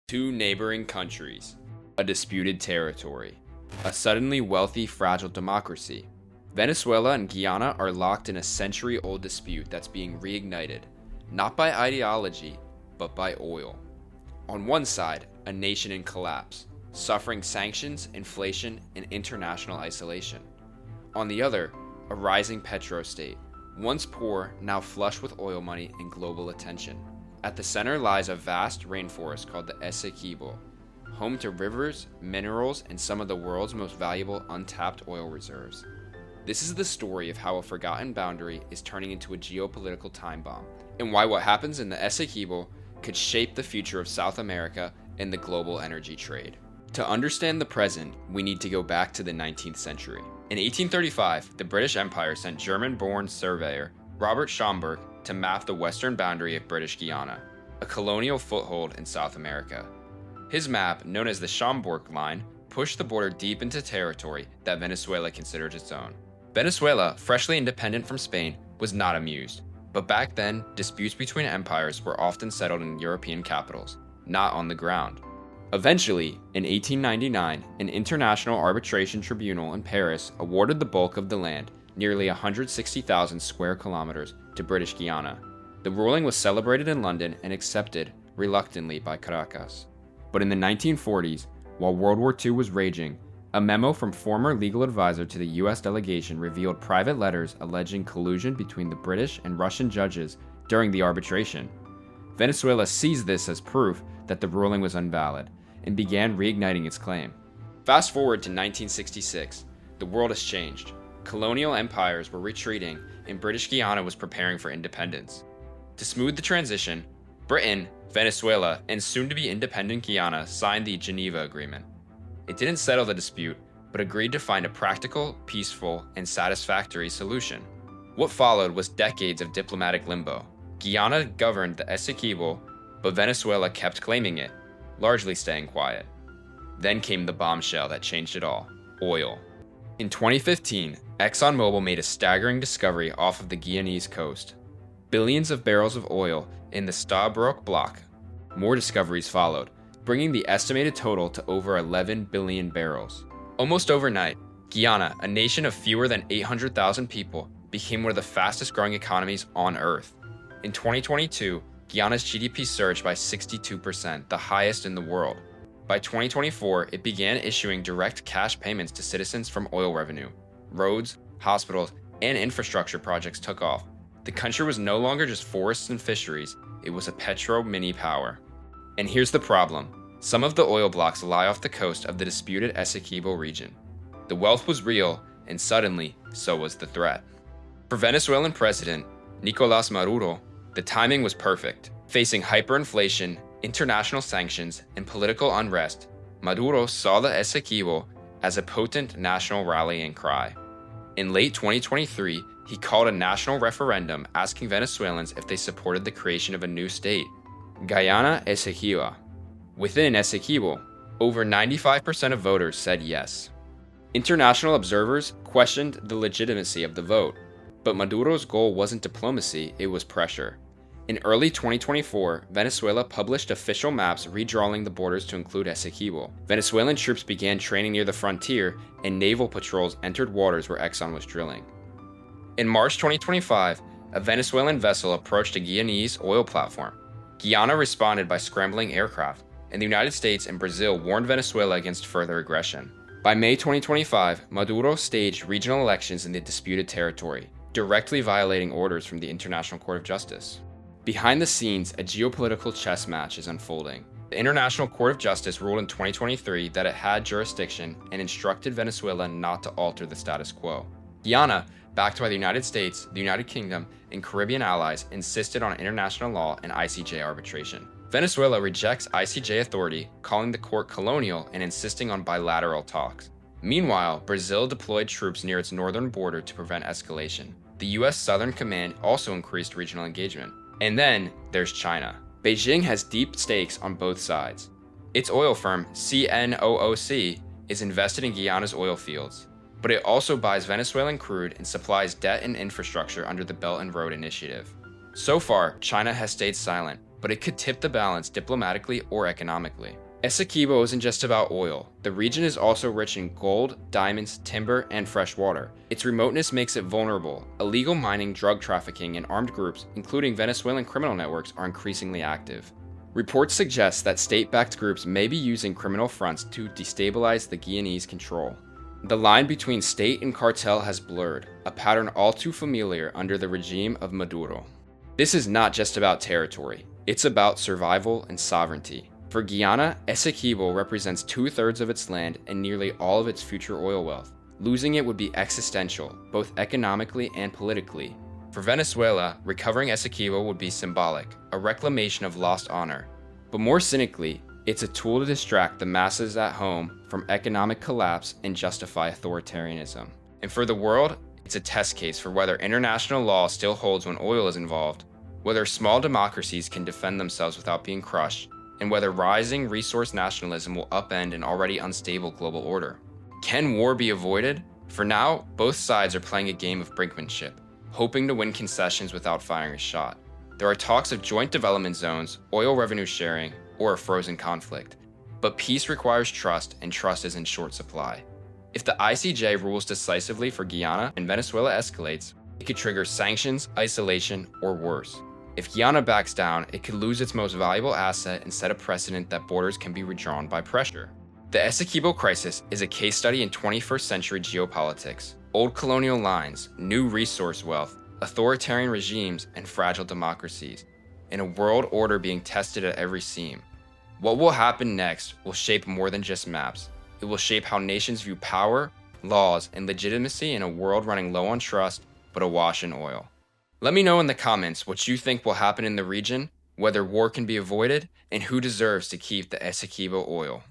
Two neighboring countries, a disputed territory, a suddenly wealthy, fragile democracy. Venezuela and Guyana are locked in a century-old dispute that's being reignited, not by ideology, but by oil. On one side, a nation in collapse, suffering sanctions, inflation, and international isolation. On the other, a rising petro-state, once poor, now flush with oil money and global attention. At the center lies a vast rainforest called the Essequibo, home to rivers, minerals, and some of the world's most valuable untapped oil reserves. This is the story of how a forgotten boundary is turning into a geopolitical time bomb, and why what happens in the Essequibo could shape the future of South America and the global energy trade. To understand the present, we need to go back to the 19th century. In 1835, the British Empire sent German-born surveyor Robert Schomburg to map the western boundary of British Guiana, a colonial foothold in South America. His map, known as the Schomburg Line, pushed the border deep into territory that Venezuela considered its own. Venezuela, freshly independent from Spain, was not amused, but back then, disputes between empires were often settled in European capitals, not on the ground. Eventually, in 1899, an international arbitration tribunal in Paris awarded the bulk of the land, nearly 160,000 square kilometers, to British Guiana. The ruling was celebrated in London and accepted, reluctantly, by Caracas. But in the 1940s, while World War II was raging, a memo from former legal advisor to the US delegation revealed private letters alleging collusion between the British and Russian judges during the arbitration. Venezuela seized this as proof that the ruling was invalid and began reigniting its claim. Fast forward to 1966, the world has changed. Colonial empires were retreating and British Guiana was preparing for independence. To smooth the transition, Britain, Venezuela, and soon-to-be independent Guyana signed the Geneva Agreement. It didn't settle the dispute, but agreed to find a practical, peaceful, and satisfactory solution. What followed was decades of diplomatic limbo. Guyana governed the Essequibo, but Venezuela kept claiming it, largely staying quiet. Then came the bombshell that changed it all: oil. In 2015, ExxonMobil made a staggering discovery off of the Guyanese coast. Billions of barrels of oil in the Stabroek Block. More discoveries followed, bringing the estimated total to over 11 billion barrels. Almost overnight, Guyana, a nation of fewer than 800,000 people, became one of the fastest growing economies on Earth. In 2022, Guyana's GDP surged by 62%, the highest in the world. By 2024, it began issuing direct cash payments to citizens from oil revenue. Roads, hospitals, and infrastructure projects took off. The country was no longer just forests and fisheries, it was a petro-mini power. And here's the problem. Some of the oil blocks lie off the coast of the disputed Essequibo region. The wealth was real, and suddenly, so was the threat. For Venezuelan President Nicolás Maduro, the timing was perfect. Facing hyperinflation, international sanctions, and political unrest, Maduro saw the Essequibo as a potent national rallying cry. In late 2023, he called a national referendum asking Venezuelans if they supported the creation of a new state, Guyana Essequibo. Within Essequibo, over 95% of voters said yes. International observers questioned the legitimacy of the vote, but Maduro's goal wasn't diplomacy, it was pressure. In early 2024, Venezuela published official maps redrawing the borders to include Essequibo. Venezuelan troops began training near the frontier, and naval patrols entered waters where Exxon was drilling. In March 2025, a Venezuelan vessel approached a Guyanese oil platform. Guyana responded by scrambling aircraft, and the United States and Brazil warned Venezuela against further aggression. By May 2025, Maduro staged regional elections in the disputed territory, directly violating orders from the International Court of Justice. Behind the scenes, a geopolitical chess match is unfolding. The International Court of Justice ruled in 2023 that it had jurisdiction and instructed Venezuela not to alter the status quo. Guyana, backed by the United States, the United Kingdom, and Caribbean allies, insisted on international law and ICJ arbitration. Venezuela rejects ICJ authority, calling the court colonial and insisting on bilateral talks. Meanwhile, Brazil deployed troops near its northern border to prevent escalation. The US Southern Command also increased regional engagement. And then there's China. Beijing has deep stakes on both sides. Its oil firm, CNOOC, is invested in Guyana's oil fields, but it also buys Venezuelan crude and supplies debt and infrastructure under the Belt and Road Initiative. So far, China has stayed silent, but it could tip the balance diplomatically or economically. Essequibo isn't just about oil. The region is also rich in gold, diamonds, timber, and fresh water. Its remoteness makes it vulnerable. Illegal mining, drug trafficking, and armed groups, including Venezuelan criminal networks, are increasingly active. Reports suggest that state-backed groups may be using criminal fronts to destabilize the Guyanese control. The line between state and cartel has blurred, a pattern all too familiar under the regime of Maduro. This is not just about territory. It's about survival and sovereignty. For Guyana, Essequibo represents 2/3 of its land and nearly all of its future oil wealth. Losing it would be existential, both economically and politically. For Venezuela, recovering Essequibo would be symbolic, a reclamation of lost honor. But more cynically, it's a tool to distract the masses at home from economic collapse and justify authoritarianism. And for the world, it's a test case for whether international law still holds when oil is involved, whether small democracies can defend themselves without being crushed, and whether rising resource nationalism will upend an already unstable global order. Can war be avoided? For now, both sides are playing a game of brinkmanship, hoping to win concessions without firing a shot. There are talks of joint development zones, oil revenue sharing, or a frozen conflict. But peace requires trust, and trust is in short supply. If the ICJ rules decisively for Guyana and Venezuela escalates, it could trigger sanctions, isolation, or worse. If Guyana backs down, it could lose its most valuable asset and set a precedent that borders can be redrawn by pressure. The Essequibo crisis is a case study in 21st century geopolitics. Old colonial lines, new resource wealth, authoritarian regimes, and fragile democracies, in a world order being tested at every seam. What will happen next will shape more than just maps. It will shape how nations view power, laws, and legitimacy in a world running low on trust but awash in oil. Let me know in the comments what you think will happen in the region, whether war can be avoided, and who deserves to keep the Essequibo oil.